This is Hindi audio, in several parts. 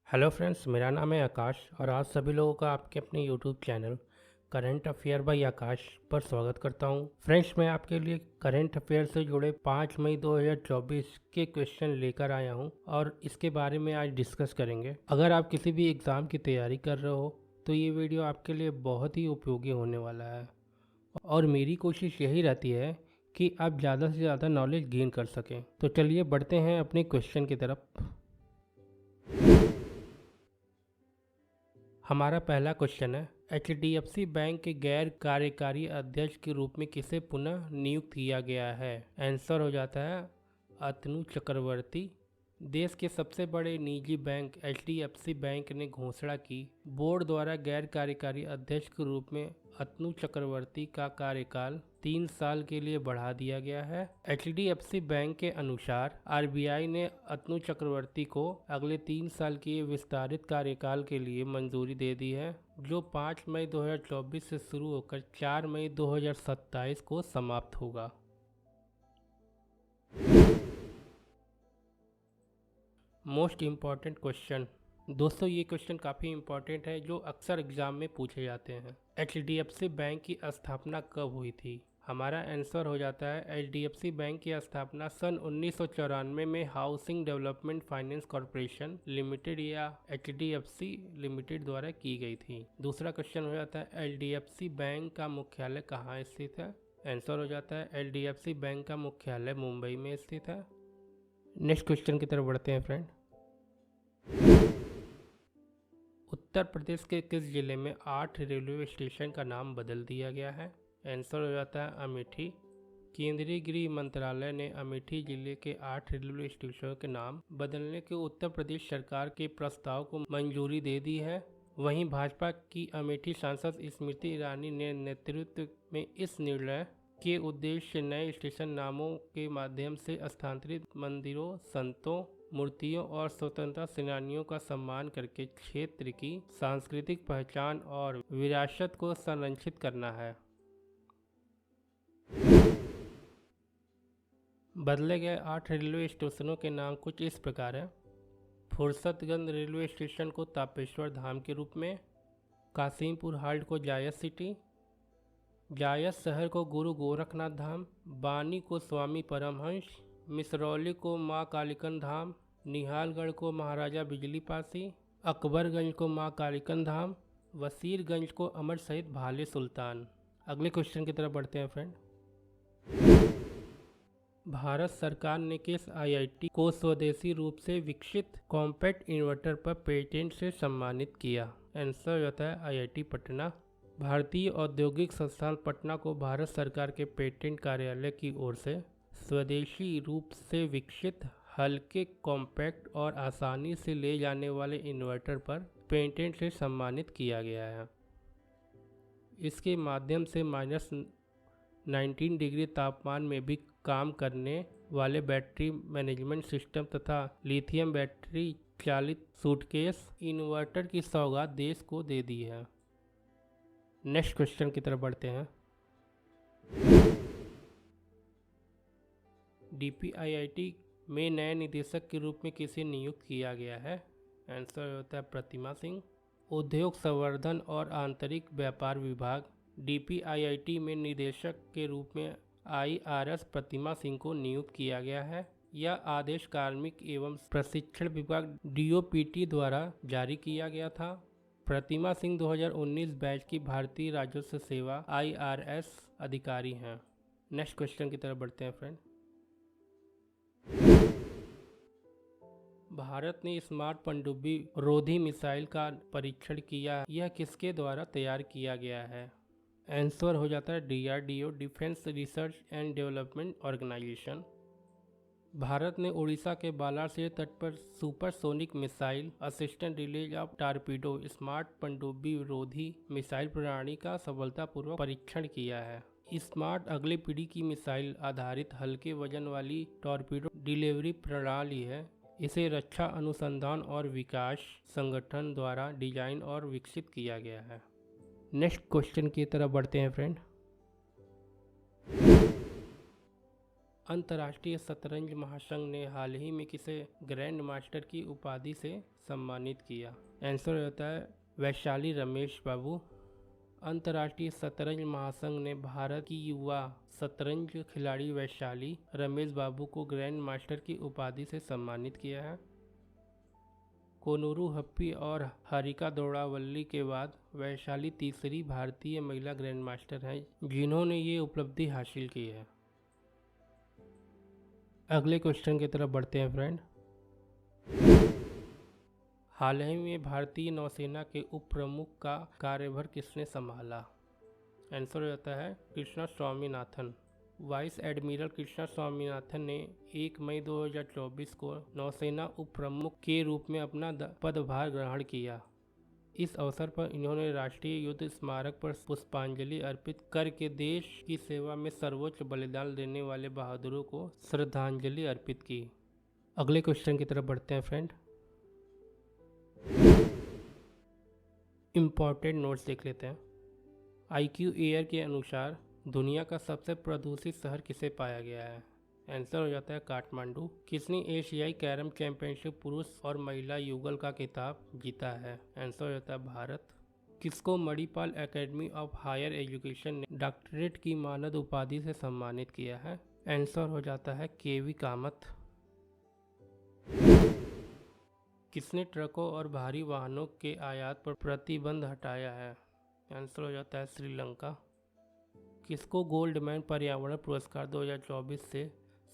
हेलो फ्रेंड्स, मेरा नाम है आकाश और आज सभी लोगों का आपके अपने YouTube channel current affair by Aakash पर स्वागत करता हूं। फ्रेंड्स, मैं आपके लिए करंट अफेयर से जुड़े 5 मई 2024 के क्वेश्चन लेकर आया हूं और इसके बारे में आज डिस्कस करेंगे। अगर आप किसी भी एग्ज़ाम की तैयारी कर रहे हो तो ये वीडियो आपके लिए बहुत ही उपयोगी होने वाला है और मेरी कोशिश यही रहती है कि आप ज़्यादा से ज़्यादा नॉलेज गेन कर सकें। तो चलिए बढ़ते हैं अपने क्वेश्चन की तरफ। हमारा पहला क्वेश्चन है, HDFC बैंक के गैर कार्यकारी अध्यक्ष के रूप में किसे पुनः नियुक्त किया गया है? आंसर हो जाता है अतनु चक्रवर्ती। देश के सबसे बड़े निजी बैंक HDFC बैंक ने घोषणा की बोर्ड द्वारा गैर कार्यकारी अध्यक्ष के रूप में अतनु चक्रवर्ती का कार्यकाल 3 साल के लिए बढ़ा दिया गया है। HDFC बैंक के अनुसार RBI ने अतनु चक्रवर्ती को अगले 3 साल के विस्तारित कार्यकाल के लिए मंजूरी दे दी है, जो 5 मई 2024 से शुरू होकर 4 मई 2027 को समाप्त होगा। Most important question. दोस्तों, ये क्वेश्चन काफ़ी इम्पॉर्टेंट है जो अक्सर एग्जाम में पूछे जाते हैं। HDFC बैंक की स्थापना कब हुई थी? हमारा आंसर हो जाता है HDFC बैंक की स्थापना सन 1994 में housing development finance corporation limited या HDFC लिमिटेड द्वारा की गई थी। दूसरा क्वेश्चन हो जाता है HDFC बैंक का मुख्यालय कहाँ स्थित है? आंसर हो जाता है HDFC बैंक का मुख्यालय मुंबई में स्थित है। नेक्स्ट क्वेश्चन की तरफ बढ़ते हैं फ्रेंड। उत्तर प्रदेश के किस जिले में 8 रेलवे स्टेशन का नाम बदल दिया गया है? आंसर हो जाता है अमेठी। केंद्रीय गृह मंत्रालय ने अमेठी जिले के 8 रेलवे स्टेशनों के नाम बदलने के उत्तर प्रदेश सरकार के प्रस्ताव को मंजूरी दे दी है। वहीं भाजपा की अमेठी सांसद स्मृति ईरानी ने नेतृत्व में इस निर्णय के उद्देश्य नए स्टेशन नामों के माध्यम से स्थानांतरित मंदिरों, संतों, मूर्तियों और स्वतंत्रता सेनानियों का सम्मान करके क्षेत्र की सांस्कृतिक पहचान और विरासत को संरक्षित करना है। बदले गए 8 रेलवे स्टेशनों के नाम कुछ इस प्रकार हैं। फुर्सतगंज रेलवे स्टेशन को तापेश्वर धाम के रूप में, कासिमपुर हाल्ट को जायस सिटी, जायस शहर को गुरु गोरखनाथ धाम, बानी को स्वामी परमहंस, मिसरौली को माँ कालिकन धाम, निहालगढ़ को महाराजा बिजली पासी, अकबरगंज को माँ कालिकन धाम, वसीरगंज को अमर शहीद भाले सुल्तान। अगले क्वेश्चन की तरफ बढ़ते हैं फ्रेंड। भारत सरकार ने किस IIT को स्वदेशी रूप से विकसित कॉम्पैक्ट इन्वर्टर पर पेटेंट से सम्मानित किया? आंसर होता है IIT पटना। भारतीय औद्योगिक संस्थान पटना को भारत सरकार के पेटेंट कार्यालय की ओर से स्वदेशी रूप से विकसित हल्के, कॉम्पैक्ट और आसानी से ले जाने वाले इन्वर्टर पर पेटेंट से सम्मानित किया गया है। इसके माध्यम से -19 डिग्री तापमान में भी काम करने वाले बैटरी मैनेजमेंट सिस्टम तथा लिथियम बैटरी चालित सूटकेस इन्वर्टर की सौगात देश को दे दी है। नेक्स्ट क्वेश्चन की तरफ बढ़ते हैं। DPIIT में नए निदेशक के रूप में किसे नियुक्त किया गया है? आंसर होता है प्रतिमा सिंह। उद्योग संवर्धन और आंतरिक व्यापार विभाग DPIIT में निदेशक के रूप में IRS प्रतिमा सिंह को नियुक्त किया गया है। यह आदेश कार्मिक एवं प्रशिक्षण विभाग DOPT द्वारा जारी किया गया था। प्रतिमा सिंह 2019 बैच की भारतीय राजस्व सेवा IRS अधिकारी हैं। नेक्स्ट क्वेश्चन की तरफ बढ़ते हैं फ्रेंड। भारत ने स्मार्ट पनडुब्बी रोधी मिसाइल का परीक्षण किया। यह किसके द्वारा तैयार किया गया है? आंसर हो जाता है DRDO, defence research and development organisation. Bharat ने उड़ीसा के बालासिर तट पर supersonic missile assistant release of torpedo smart पनडुब्बी रोधी मिसाइल प्रणाली का सफलतापूर्वक परीक्षण किया है। स्मार्ट अगली पीढ़ी की मिसाइल आधारित हल्के वजन वाली टॉर्पीडो डिलीवरी प्रणाली है। इसे रक्षा अनुसंधान और विकास संगठन द्वारा डिजाइन और विकसित किया गया है। नेक्स्ट क्वेश्चन की तरफ बढ़ते हैं फ्रेंड। अंतर्राष्ट्रीय शतरंज महासंघ ने हाल ही में किसे ग्रैंड मास्टर की उपाधि से सम्मानित किया? आंसर हो जाता है वैशाली रमेश बाबू। अंतर्राष्ट्रीय शतरंज महासंघ ने भारत की युवा शतरंज खिलाड़ी वैशाली रमेश बाबू को ग्रैंड मास्टर की उपाधि से सम्मानित किया है। कोनूरू हप्पी और हारिका द्रोणावल्ली के बाद वैशाली तीसरी भारतीय महिला ग्रैंड मास्टर हैं जिन्होंने ये उपलब्धि हासिल की है। अगले क्वेश्चन की तरफ बढ़ते हैं फ्रेंड। हाल ही में भारतीय नौसेना के उप प्रमुख का कार्यभार किसने संभाला? आंसर हो जाता है कृष्णा स्वामीनाथन। वाइस एडमिरल कृष्णा स्वामीनाथन ने 1 मई 2024 को नौसेना उप प्रमुख के रूप में अपना पदभार ग्रहण किया। इस अवसर पर इन्होंने राष्ट्रीय युद्ध स्मारक पर पुष्पांजलि अर्पित करके देश की सेवा में सर्वोच्च बलिदान देने वाले बहादुरों को श्रद्धांजलि अर्पित की। अगले क्वेश्चन की तरफ बढ़ते हैं फ्रेंड। इम्पोर्टेंट नोट्स देख लेते हैं। IQ एयर के अनुसार दुनिया का सबसे प्रदूषित शहर किसे पाया गया है? आंसर हो जाता है काठमांडू। किसने एशियाई कैरम चैंपियनशिप पुरुष और महिला युगल का खिताब जीता है? आंसर हो जाता है भारत। किसको Manipal academy of higher education ने डॉक्टरेट की मानद उपाधि से सम्मानित किया है? आंसर हो जाता है KV कामत। किसने ट्रकों और भारी वाहनों के आयात पर प्रतिबंध हटाया है? आंसर हो जाता है श्रीलंका। किसको गोल्डमैन पर्यावरण पुरस्कार 2024 से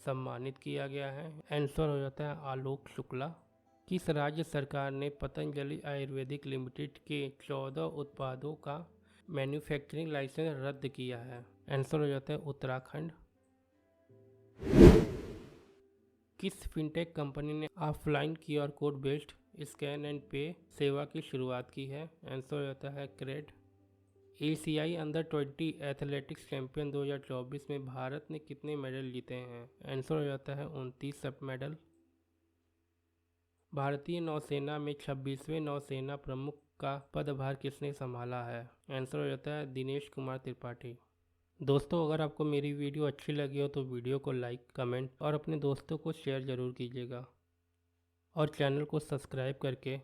सम्मानित किया गया है? आंसर हो जाता है आलोक शुक्ला। किस राज्य सरकार ने पतंजलि आयुर्वेदिक लिमिटेड के 14 उत्पादों का मैन्युफैक्चरिंग लाइसेंस रद्द किया है? आंसर हो जाता है उत्तराखंड। किस फिनटेक कंपनी ने offline QR code based scan and पे सेवा की शुरुआत की है? आंसर हो जाता है क्रेड। एशियाई अंडर-20 एथलेटिक्स चैंपियन 2024 में भारत ने कितने मेडल जीते हैं? आंसर हो जाता है 29 सब मेडल। भारतीय नौसेना में 26वें नौसेना प्रमुख का पदभार किसने संभाला है? आंसर हो जाता है दिनेश कुमार त्रिपाठी। दोस्तों, अगर आपको मेरी वीडियो अच्छी लगी हो तो वीडियो को लाइक, कमेंट और अपने दोस्तों को शेयर ज़रूर कीजिएगा और चैनल को सब्सक्राइब करके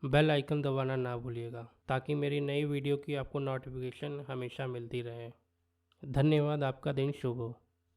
बेल आइकन दबाना ना भूलिएगा ताकि मेरी नई वीडियो की आपको नोटिफिकेशन हमेशा मिलती रहे। धन्यवाद। आपका दिन शुभ हो।